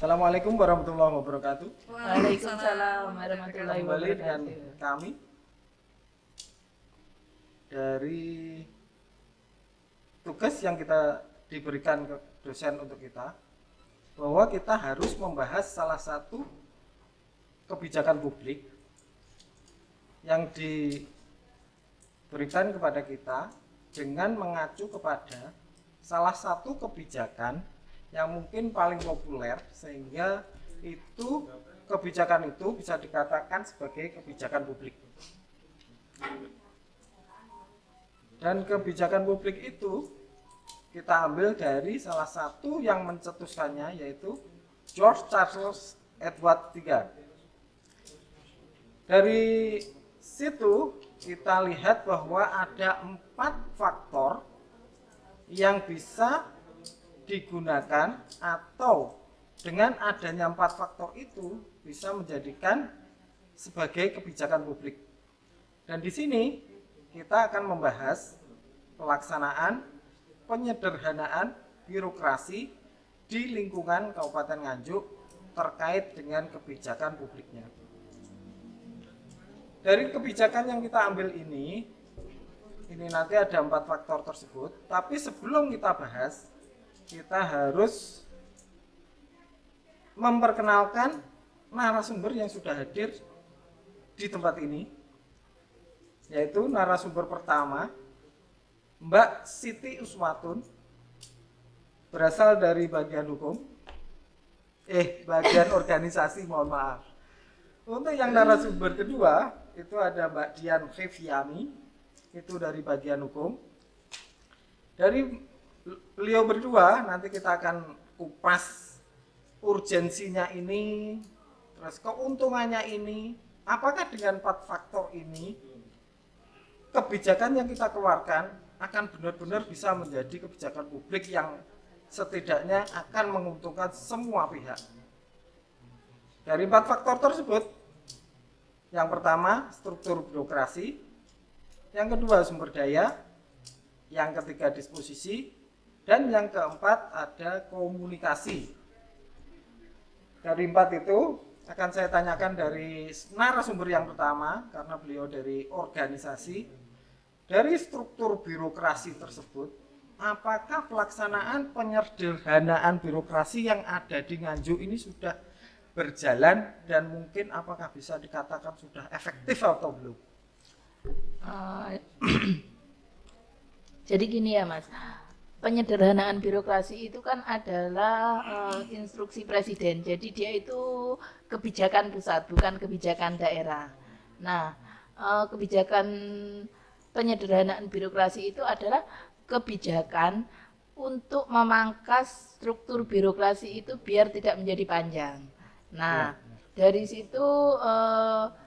Assalamualaikum warahmatullahi wabarakatuh. Waalaikumsalam warahmatullahi Kembali dengan wabarakatuh. kami dari tugas yang kita diberikan ke dosen untuk kita, bahwa kita harus membahas salah satu kebijakan publik yang diberikan kepada kita dengan mengacu kepada salah satu kebijakan yang mungkin paling populer, sehingga itu kebijakan itu bisa dikatakan sebagai kebijakan publik. Dan kebijakan publik itu kita ambil dari salah satu yang mencetuskannya, yaitu George Charles Edward III. Dari situ kita lihat bahwa ada 4 faktor yang bisa digunakan, atau dengan adanya 4 faktor itu bisa menjadikan sebagai kebijakan publik. Dan di sini kita akan membahas pelaksanaan penyederhanaan birokrasi di lingkungan Kabupaten Nganjuk terkait dengan kebijakan publiknya. Dari kebijakan yang kita ambil ini nanti ada 4 faktor tersebut, tapi sebelum kita bahas, kita harus memperkenalkan narasumber yang sudah hadir di tempat ini, yaitu narasumber pertama Mbak Siti Uswatun, berasal dari bagian hukum, bagian organisasi, mohon maaf. Untuk yang narasumber kedua itu ada Mbak Dian Feviani, itu dari bagian hukum. Dari beliau berdua nanti kita akan kupas urgensinya ini, terus keuntungannya ini, apakah dengan 4 faktor ini kebijakan yang kita keluarkan akan benar-benar bisa menjadi kebijakan publik yang setidaknya akan menguntungkan semua pihak. Dari 4 faktor tersebut, yang pertama struktur birokrasi, yang kedua sumber daya, yang ketiga disposisi, dan yang keempat ada komunikasi. Dari 4 itu akan saya tanyakan dari narasumber yang pertama, karena beliau dari organisasi. Dari struktur birokrasi tersebut, apakah pelaksanaan penyederhanaan birokrasi yang ada di Nganjuk ini sudah berjalan, dan mungkin apakah bisa dikatakan sudah efektif atau belum? Jadi gini ya Mas, penyederhanaan birokrasi itu kan adalah instruksi presiden. Jadi dia itu kebijakan pusat, bukan kebijakan daerah. Nah, kebijakan penyederhanaan birokrasi itu adalah kebijakan untuk memangkas struktur birokrasi itu biar tidak menjadi panjang. Nah, dari situ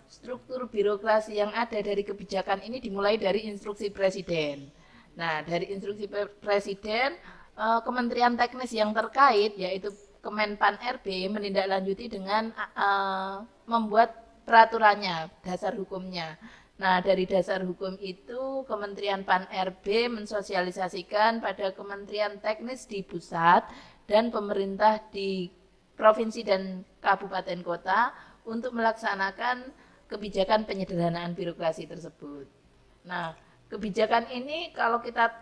struktur birokrasi yang ada dari kebijakan ini dimulai dari instruksi presiden. Nah, dari instruksi presiden, kementerian teknis yang terkait, yaitu Kemenpan RB, menindaklanjuti dengan membuat peraturannya, dasar hukumnya. Nah, dari dasar hukum itu, Kementerian Pan RB mensosialisasikan pada kementerian teknis di pusat dan pemerintah di provinsi dan kabupaten kota untuk melaksanakan kebijakan penyederhanaan birokrasi tersebut. Nah, kebijakan ini kalau kita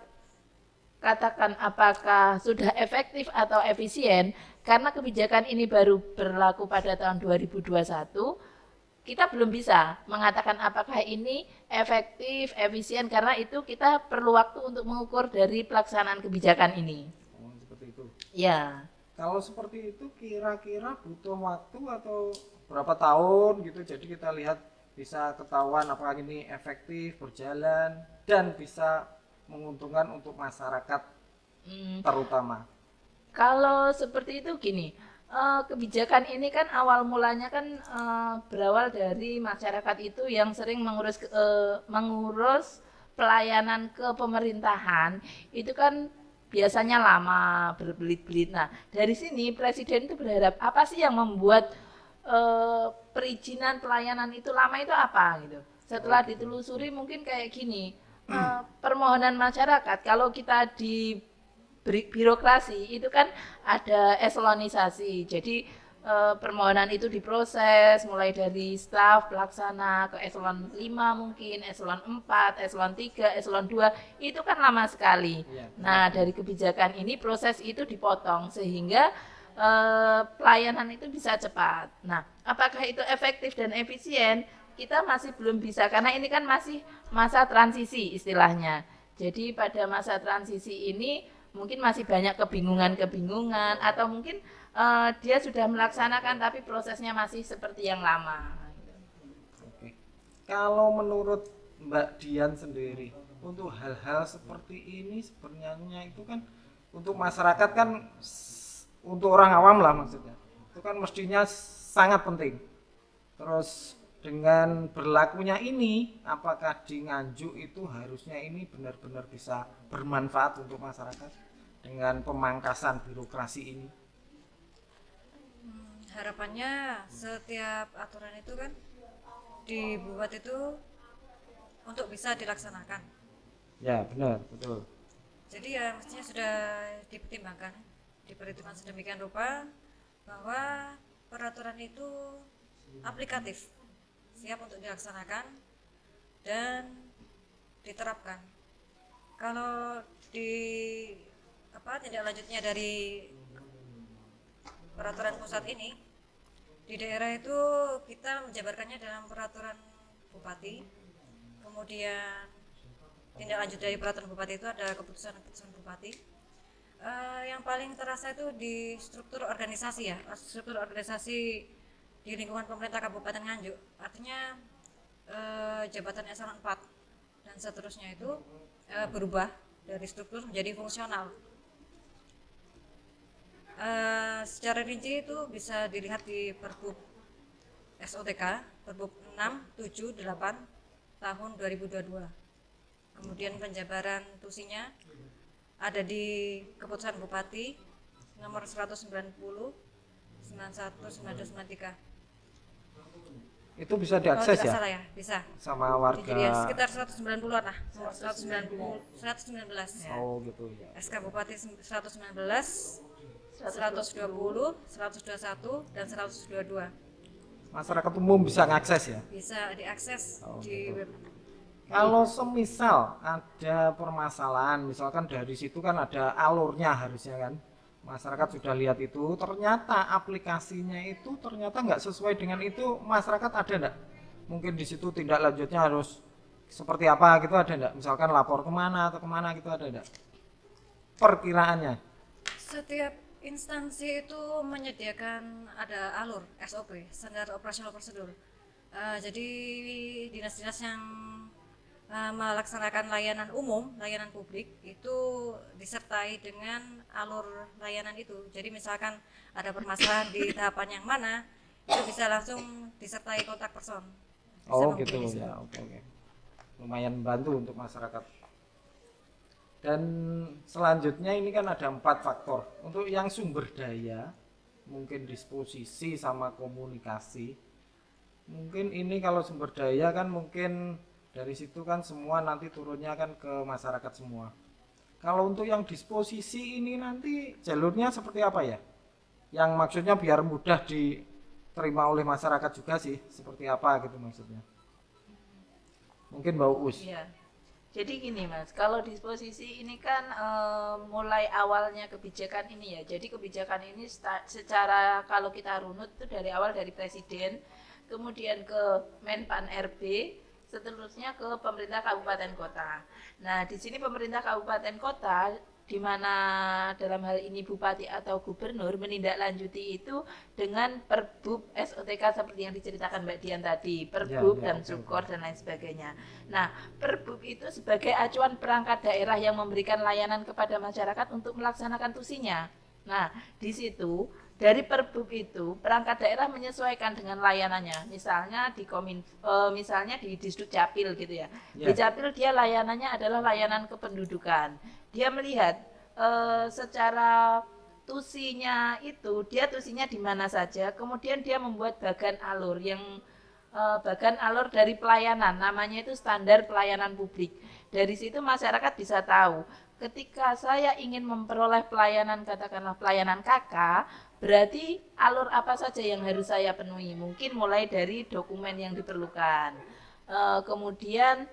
katakan apakah sudah efektif atau efisien, karena kebijakan ini baru berlaku pada tahun 2021, kita belum bisa mengatakan apakah ini efektif, efisien, karena itu kita perlu waktu untuk mengukur dari pelaksanaan kebijakan ini. Oh, seperti itu. Ya. Kalau seperti itu kira-kira butuh waktu atau berapa tahun gitu, jadi kita lihat bisa ketahuan apakah ini efektif, berjalan, dan bisa menguntungkan untuk masyarakat terutama. Kalau seperti itu gini, kebijakan ini kan awal mulanya kan berawal dari masyarakat itu yang sering mengurus pelayanan ke pemerintahan, itu kan biasanya lama, berbelit-belit. Nah, dari sini presiden itu berharap apa sih yang membuat perizinan pelayanan itu lama itu apa gitu. Setelah ditelusuri mungkin kayak gini, permohonan masyarakat kalau kita di birokrasi itu kan ada eselonisasi. Jadi permohonan itu diproses mulai dari staf pelaksana ke eselon 5 mungkin, eselon 4, eselon 3, eselon 2 itu kan lama sekali. Iya. Nah, dari kebijakan ini proses itu dipotong sehingga pelayanan itu bisa cepat. Nah, apakah itu efektif dan efisien? Kita masih belum bisa karena ini kan masih masa transisi istilahnya. Jadi pada masa transisi ini mungkin masih banyak kebingungan-kebingungan atau mungkin dia sudah melaksanakan tapi prosesnya masih seperti yang lama. Oke. Kalau menurut Mbak Dian sendiri, untuk hal-hal seperti ini sebenarnya itu kan untuk masyarakat kan untuk orang awam lah maksudnya. Itu kan mestinya sangat penting. Terus dengan berlakunya ini, apakah di Nganjuk itu harusnya ini benar-benar bisa bermanfaat untuk masyarakat dengan pemangkasan birokrasi ini? Harapannya setiap aturan itu kan dibuat itu untuk bisa dilaksanakan. Ya benar, betul. Jadi ya mestinya sudah dipertimbangkan, diperhitungkan sedemikian rupa bahwa peraturan itu aplikatif, siap untuk dilaksanakan dan diterapkan. Kalau di tindak lanjutnya dari peraturan pusat ini, di daerah itu kita menjabarkannya dalam peraturan bupati, kemudian tindak lanjut dari peraturan bupati itu ada keputusan bupati. Yang paling terasa itu di struktur organisasi ya, struktur organisasi di lingkungan pemerintah Kabupaten Nganjuk, artinya jabatan eselon 4 dan seterusnya itu berubah dari struktur menjadi fungsional. Secara rinci itu bisa dilihat di Perbup SOTK, Perbup 6, 7, 8 tahun 2022. Kemudian penjabaran tusinya ada di keputusan Bupati nomor 190 919293. Itu bisa diakses tidak ya? salah ya, bisa. Sama warga. Jadi ya sekitar 190-an lah, nomor 119. Oh gitu ya. SK Bupati 119, 120, 121 dan 122. Masyarakat umum bisa ngakses ya? Bisa diakses Oh, di gitu. web. Kalau semisal ada permasalahan, misalkan dari situ kan ada alurnya harusnya kan, masyarakat sudah lihat itu, ternyata aplikasinya itu ternyata nggak sesuai dengan itu, masyarakat ada enggak? Mungkin di situ tindak lanjutnya harus seperti apa gitu ada enggak? Misalkan lapor kemana atau kemana gitu ada enggak? Perkiraannya? Setiap instansi itu menyediakan ada alur SOP, standar operasional prosedur. Jadi dinas-dinas yang melaksanakan layanan umum, layanan publik itu disertai dengan alur layanan itu. Jadi misalkan ada permasalahan di tahapan yang mana, itu bisa langsung disertai kontak person. Bisa Oh gitu menghubungi. ya, oke. Lumayan membantu untuk masyarakat. Dan selanjutnya ini kan ada 4 faktor. Untuk yang sumber daya, mungkin disposisi sama komunikasi. Mungkin ini kalau sumber daya kan mungkin dari situ kan semua nanti turunnya kan ke masyarakat semua. Kalau untuk yang disposisi ini nanti jalurnya seperti apa ya? Yang maksudnya biar mudah diterima oleh masyarakat juga sih, seperti apa gitu maksudnya. Mungkin Mbak Uus. Ya. Jadi gini Mas, kalau disposisi ini kan mulai awalnya kebijakan ini ya. Jadi kebijakan ini secara kalau kita runut itu dari awal dari Presiden, kemudian ke Menpan RB, seterusnya ke pemerintah kabupaten kota. Nah, di sini pemerintah kabupaten kota di mana dalam hal ini bupati atau gubernur menindaklanjuti itu dengan Perbup SOTK seperti yang diceritakan Mbak Dian tadi, Perbup dan Sukor dan lain sebagainya. Nah, Perbup itu sebagai acuan perangkat daerah yang memberikan layanan kepada masyarakat untuk melaksanakan tusinya. Nah, di situ dari Perbup itu perangkat daerah menyesuaikan dengan layanannya. Misalnya di misalnya di Disduk Capil gitu ya. Di Capil dia layanannya adalah layanan kependudukan. Dia melihat secara tusinya itu dia tusinya di mana saja. Kemudian dia membuat bagan alur yang bagan alur dari pelayanan, namanya itu standar pelayanan publik. Dari situ masyarakat bisa tahu ketika saya ingin memperoleh pelayanan, katakanlah pelayanan KK, berarti alur apa saja yang harus saya penuhi? Mungkin mulai dari dokumen yang diperlukan, kemudian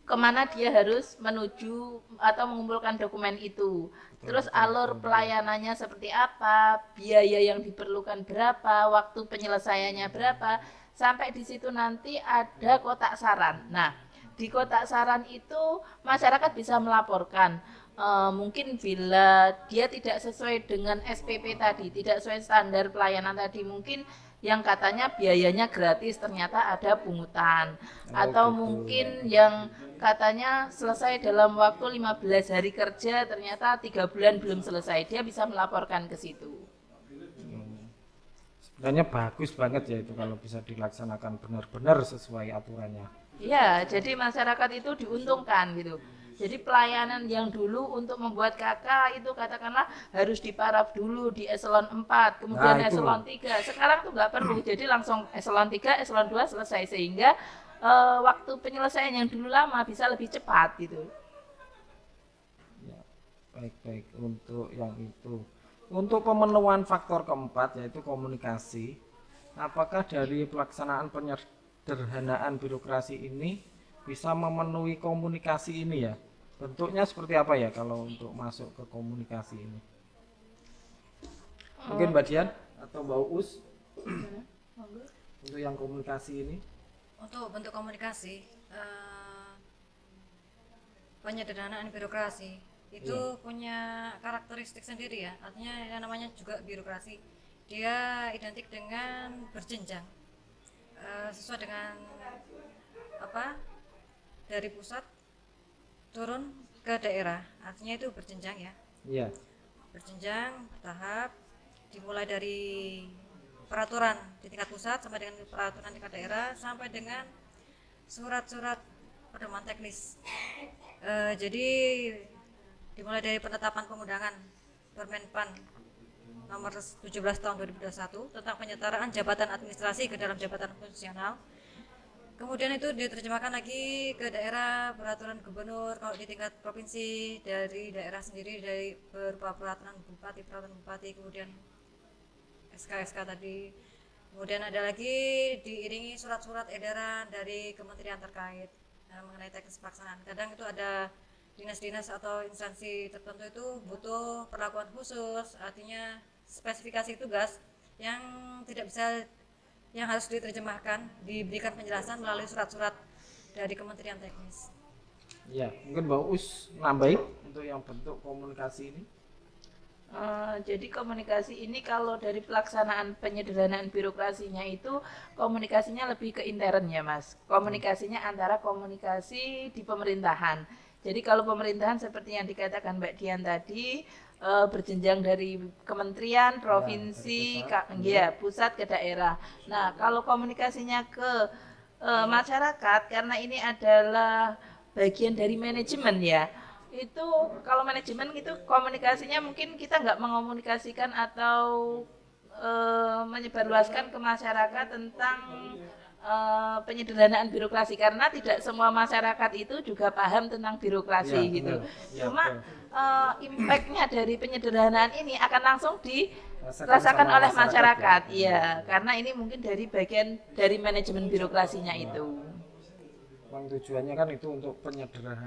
kemana dia harus menuju atau mengumpulkan dokumen itu. Terus alur pelayanannya seperti apa, biaya yang diperlukan berapa, waktu penyelesaiannya berapa, sampai di situ nanti ada kotak saran. Nah, di kotak saran itu masyarakat bisa melaporkan. Mungkin bila dia tidak sesuai dengan SPP tadi, tidak sesuai standar pelayanan tadi, mungkin yang katanya biayanya gratis ternyata ada pungutan, atau mungkin yang katanya selesai dalam waktu 15 hari kerja ternyata 3 bulan belum selesai, dia bisa melaporkan ke situ. Sebenarnya bagus banget ya itu kalau bisa dilaksanakan benar-benar sesuai aturannya. Ya, jadi masyarakat itu diuntungkan gitu. Jadi pelayanan yang dulu untuk membuat KK itu katakanlah harus diparaf dulu di eselon 4, kemudian eselon 3. Sekarang tuh nggak perlu, jadi langsung eselon 3, eselon 2 selesai, sehingga waktu penyelesaian yang dulu lama bisa lebih cepat gitu. Ya, baik untuk yang itu. Untuk pemenuhan faktor keempat yaitu komunikasi, apakah dari pelaksanaan penyederhanaan birokrasi ini bisa memenuhi komunikasi ini ya? Bentuknya seperti apa ya kalau untuk masuk ke komunikasi ini? Mungkin Mbak Dian atau Mbak Uus untuk yang komunikasi ini? Untuk bentuk komunikasi, penyederhanaan birokrasi itu punya karakteristik sendiri ya. Artinya yang namanya juga birokrasi, dia identik dengan berjenjang, sesuai dengan apa, dari pusat turun ke daerah, artinya itu berjenjang ya. Iya. Berjenjang, bertahap, dimulai dari peraturan di tingkat pusat sampai dengan peraturan tingkat daerah sampai dengan surat-surat pedoman teknis. Jadi dimulai dari penetapan pengundangan Permenpan nomor 17 tahun 2021 tentang penyetaraan jabatan administrasi ke dalam jabatan fungsional. Kemudian itu diterjemahkan lagi ke daerah, peraturan gubernur, kalau di tingkat provinsi dari daerah sendiri dari berupa peraturan bupati, kemudian SK tadi. Kemudian ada lagi diiringi surat-surat edaran dari kementerian terkait mengenai teknis pelaksanaan. Kadang itu ada dinas-dinas atau instansi tertentu itu butuh perlakuan khusus, artinya spesifikasi tugas yang tidak bisa, yang harus diterjemahkan, diberikan penjelasan melalui surat-surat dari kementerian teknis. Ya, mungkin Mbak Us nambahin untuk yang bentuk komunikasi ini. Jadi komunikasi ini kalau dari pelaksanaan penyederhanaan birokrasinya itu komunikasinya lebih ke intern ya Mas. Komunikasinya antara komunikasi di pemerintahan. Jadi kalau pemerintahan seperti yang dikatakan Mbak Dian tadi, berjenjang dari kementerian, provinsi, pusat ke daerah. Nah, kalau komunikasinya ke masyarakat, karena ini adalah bagian dari manajemen ya, itu kalau manajemen itu komunikasinya mungkin kita nggak mengomunikasikan atau menyebarluaskan ke masyarakat tentang penyederhanaan birokrasi, karena tidak semua masyarakat itu juga paham tentang birokrasi ya, gitu. Ya, cuma impactnya dari penyederhanaan ini akan langsung dirasakan oleh masyarakat, ya, karena ini mungkin dari bagian dari manajemen birokrasinya itu. Memang tujuannya kan itu untuk penyederhanaan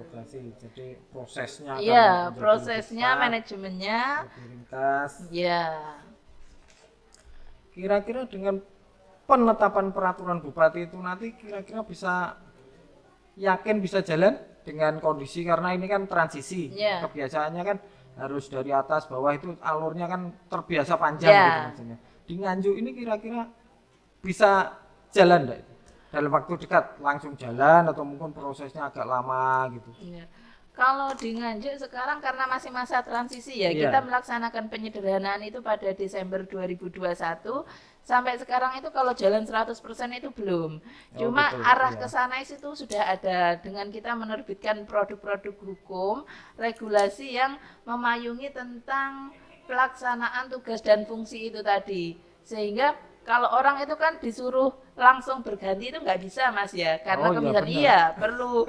birokrasi, jadi prosesnya prosesnya cepat, manajemennya ringkas. Kira-kira dengan penetapan peraturan bupati itu nanti kira-kira bisa yakin bisa jalan dengan kondisi, karena ini kan transisi, kebiasaannya kan harus dari atas bawah, itu alurnya kan terbiasa panjang gitu maksudnya. Di Nganjuk ini kira-kira bisa jalan enggak? Dalam waktu dekat langsung jalan atau mungkin prosesnya agak lama gitu? Kalau di Nganjuk sekarang karena masih masa transisi ya, kita melaksanakan penyederhanaan itu pada Desember 2021. Sampai sekarang itu kalau jalan 100% itu belum. Cuma betul, arah ke sana itu sudah ada dengan kita menerbitkan produk-produk hukum, regulasi yang memayungi tentang pelaksanaan tugas dan fungsi itu tadi. Sehingga kalau orang itu kan disuruh langsung berganti itu nggak bisa Mas ya, karena perlu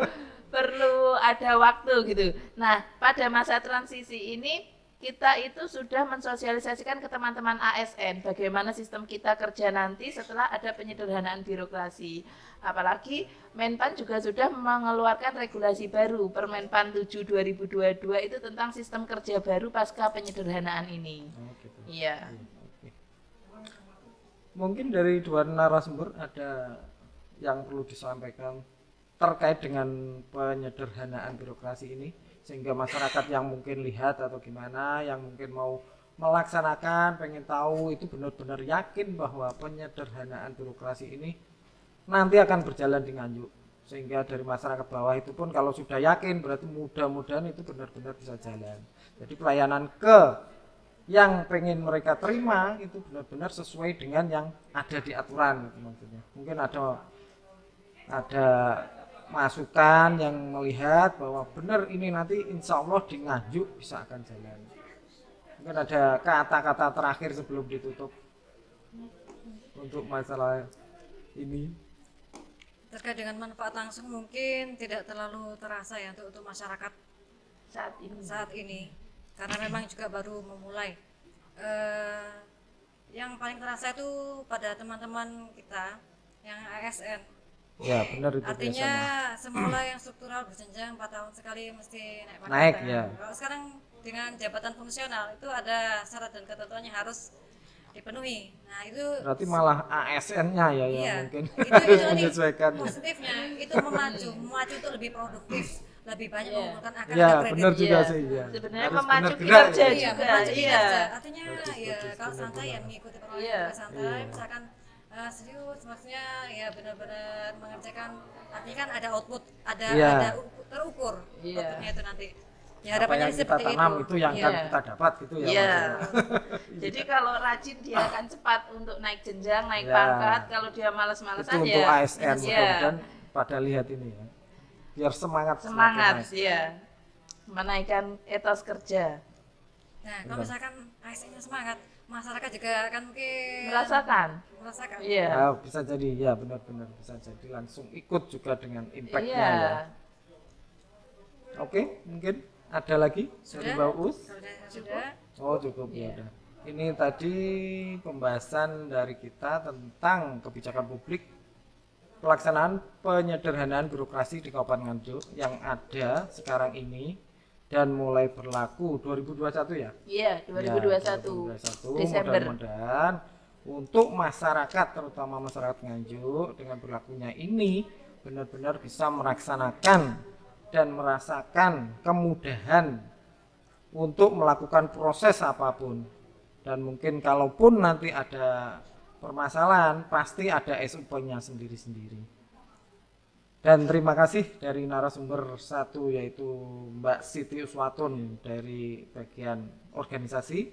ada waktu gitu. Nah, pada masa transisi ini kita itu sudah mensosialisasikan ke teman-teman ASN bagaimana sistem kita kerja nanti setelah ada penyederhanaan birokrasi. Apalagi Menpan juga sudah mengeluarkan regulasi baru, Permenpan 7 2022 itu tentang sistem kerja baru pasca penyederhanaan ini. Oh, gitu. Iya. Oke. Mungkin dari dua narasumber ada yang perlu disampaikan terkait dengan penyederhanaan birokrasi ini, sehingga masyarakat yang mungkin lihat atau gimana, yang mungkin mau melaksanakan, pengen tahu itu benar-benar yakin bahwa penyederhanaan birokrasi ini nanti akan berjalan di Nganjuk, sehingga dari masyarakat bawah itu pun kalau sudah yakin berarti mudah-mudahan itu benar-benar bisa jalan. Jadi pelayanan ke yang pengen mereka terima itu benar-benar sesuai dengan yang ada di aturan gitu maksudnya. Mungkin ada masukan yang melihat bahwa benar ini nanti insya Allah di Nganjuk bisa akan jalan. Mungkin ada kata-kata terakhir sebelum ditutup untuk masalah ini. Terkait dengan manfaat langsung mungkin tidak terlalu terasa ya untuk masyarakat saat ini karena memang juga baru memulai. Yang paling terasa itu pada teman-teman kita yang ASN. Ya benar itu Artinya biasanya. semula yang struktural berjenjang 4 tahun sekali mesti naik pangkatan. Naik, ya. Kalau sekarang dengan jabatan fungsional itu ada syarat dan ketentuannya harus dipenuhi. Nah itu Berarti malah ASN-nya ya yang iya, mungkin itu harus nanti menyesuaikan. positifnya itu memacu itu lebih produktif, lebih banyak Iya. mengumpulkan Ya angka kredit. benar juga Iya. sih ya. Sebenarnya Harus memacu benar-benar kinerja ya. Iya, juga, memacu iya. kinerja. Artinya Bagus, ya bagus, kalau santai benar-benar. ya mengikuti Iya. perlakuan santai, Iya. misalkan serius maksudnya ya benar-benar mengerjakan. Artinya kan ada output, ada Iya. terukur Iya. outputnya itu nanti. Apa Ya harapannya yang kita seperti tanam itu. itu yang Iya. akan kita dapat gitu ya. Iya. maksudnya. Jadi kalau rajin dia akan cepat untuk naik jenjang, naik Ya. pangkat. Kalau dia Itu malas-malesan untuk ya ASN iya. mudah-mudahan pada lihat ini ya. Biar semangat semakin Semangat naik. ya. Menaikkan etos kerja. Nah, kalau misalkan ASN-nya semangat, masyarakat juga akan mungkin Merasakan. merasakan. Iya. Ah, bisa jadi ya benar-benar bisa jadi langsung ikut juga dengan impact-nya Iya. ya. Oke, mungkin ada lagi dari Sudah? Mbak Us? Sudah. Oh cukup ya Iya. udah. Ini tadi pembahasan dari kita tentang kebijakan publik pelaksanaan penyederhanaan birokrasi di Kabupaten Nganjuk yang ada sekarang ini dan mulai berlaku 2021 ya. Iya, 2021. Ya, 2021. Desember. Mudah-mudahan untuk masyarakat terutama masyarakat Nganjuk dengan berlakunya ini benar-benar bisa melaksanakan dan merasakan kemudahan untuk melakukan proses apapun. Dan mungkin kalaupun nanti ada permasalahan pasti ada SOP-nya sendiri-sendiri. Dan terima kasih dari narasumber satu yaitu Mbak Siti Uswatun dari bagian organisasi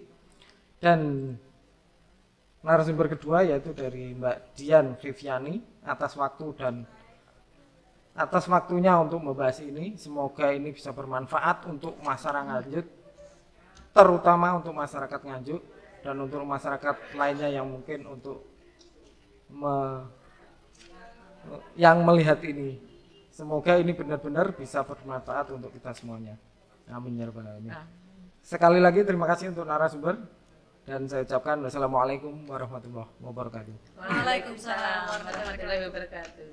dan narasumber kedua yaitu dari Mbak Dian Viviani atas waktu dan atas waktunya untuk membahas ini. Semoga ini bisa bermanfaat untuk masyarakat Nganjuk, terutama untuk masyarakat Nganjuk dan untuk masyarakat lainnya yang mungkin untuk yang melihat ini. Semoga ini benar-benar bisa bermanfaat untuk kita semuanya. Amin ya rabbal alamin. Sekali lagi terima kasih untuk narasumber dan saya ucapkan wassalamualaikum warahmatullahi wabarakatuh. Waalaikumsalam warahmatullahi warahmatullahi wabarakatuh.